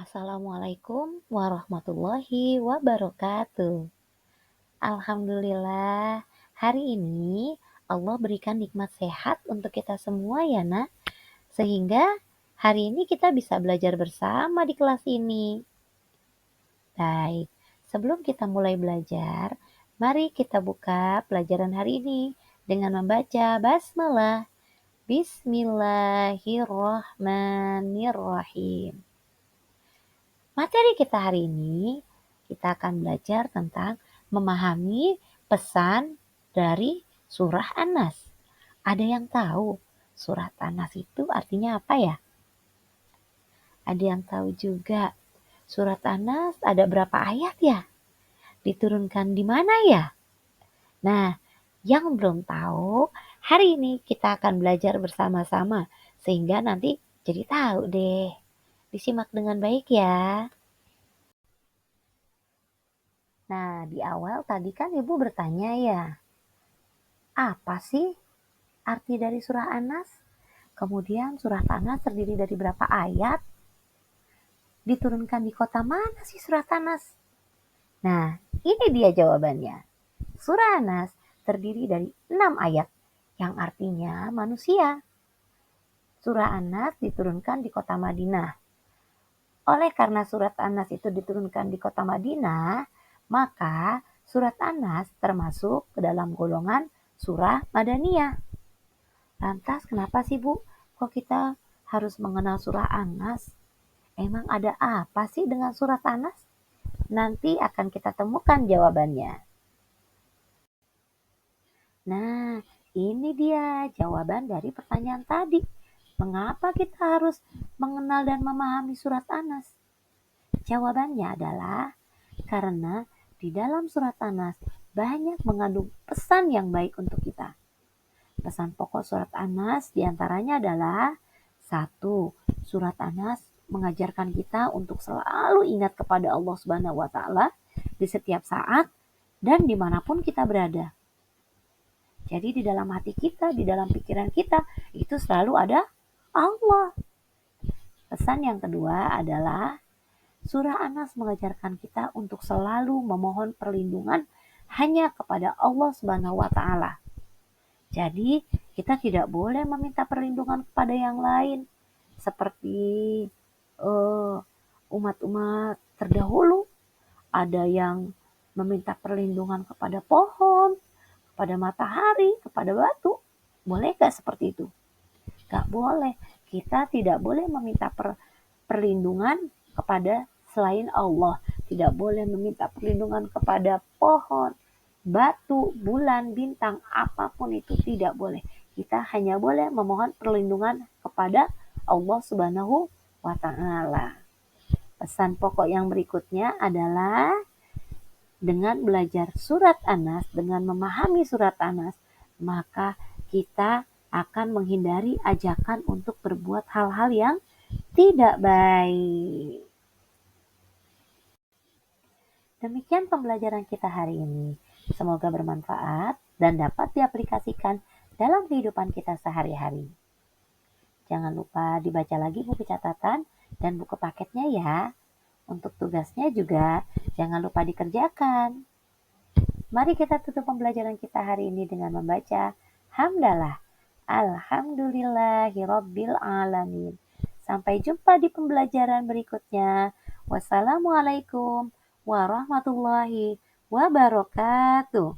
Assalamualaikum warahmatullahi wabarakatuh. Alhamdulillah, hari ini Allah berikan nikmat sehat untuk kita semua ya nak. Sehingga hari ini kita bisa belajar bersama di kelas ini. Baik, sebelum kita mulai belajar, mari kita buka pelajaran hari ini dengan membaca basmalah. Bismillahirrahmanirrahim. Materi kita hari ini, kita akan belajar tentang memahami pesan dari surah An-Nas. Ada yang tahu surah An-Nas itu artinya apa ya? Ada yang tahu juga surat An-Nas ada berapa ayat ya? Diturunkan di mana ya? Nah, yang belum tahu, hari ini kita akan belajar bersama-sama sehingga nanti jadi tahu deh. Disimak dengan baik ya. Nah, di awal tadi kan Ibu bertanya ya, apa sih arti dari surah An-Nas? Kemudian surah An-Nas terdiri dari berapa ayat? Diturunkan di kota mana sih surah An-Nas? Nah, ini dia jawabannya. Surah An-Nas terdiri dari 6 ayat yang artinya manusia. Surah An-Nas diturunkan di kota Madinah. Oleh karena surat An-Nas itu diturunkan di kota Madinah, maka surat An-Nas termasuk ke dalam golongan surah Madaniyah. Lantas kenapa sih Bu, kok kita harus mengenal surah An-Nas? Emang ada apa sih dengan surat An-Nas? Nanti akan kita temukan jawabannya. Nah, ini dia jawaban dari pertanyaan tadi. Mengapa kita harus mengenal dan memahami surat An-Nas? Jawabannya adalah karena di dalam surat An-Nas banyak mengandung pesan yang baik untuk kita. Pesan pokok surat An-Nas diantaranya adalah 1. Surat An-Nas mengajarkan kita untuk selalu ingat kepada Allah Subhanahu wa Ta'ala di setiap saat dan dimanapun kita berada. Jadi di dalam hati kita, di dalam pikiran kita, itu selalu ada Allah. Pesan yang kedua adalah surah An-Nas mengajarkan kita untuk selalu memohon perlindungan hanya kepada Allah Subhanahu wa Ta'ala. Jadi, kita tidak boleh meminta perlindungan kepada yang lain seperti umat-umat terdahulu. Ada yang meminta perlindungan kepada pohon, kepada matahari, kepada batu. Boleh gak seperti itu? Gak boleh. Kita tidak boleh meminta perlindungan kepada selain Allah. Tidak boleh meminta perlindungan kepada pohon, batu, bulan, bintang, apapun itu tidak boleh. Kita hanya boleh memohon perlindungan kepada Allah Subhanahu wa Ta'ala. Pesan pokok yang berikutnya adalah dengan belajar surat An-Nas, dengan memahami surat An-Nas, maka kita akan menghindari ajakan untuk berbuat hal-hal yang tidak baik. Demikian pembelajaran kita hari ini. Semoga bermanfaat dan dapat diaplikasikan dalam kehidupan kita sehari-hari. Jangan lupa dibaca lagi buku catatan dan buku paketnya ya. Untuk tugasnya juga jangan lupa dikerjakan. Mari kita tutup pembelajaran kita hari ini dengan membaca hamdalah. Alhamdulillahirabbil alamin. Sampai jumpa di pembelajaran berikutnya. Wassalamualaikum warahmatullahi wabarakatuh.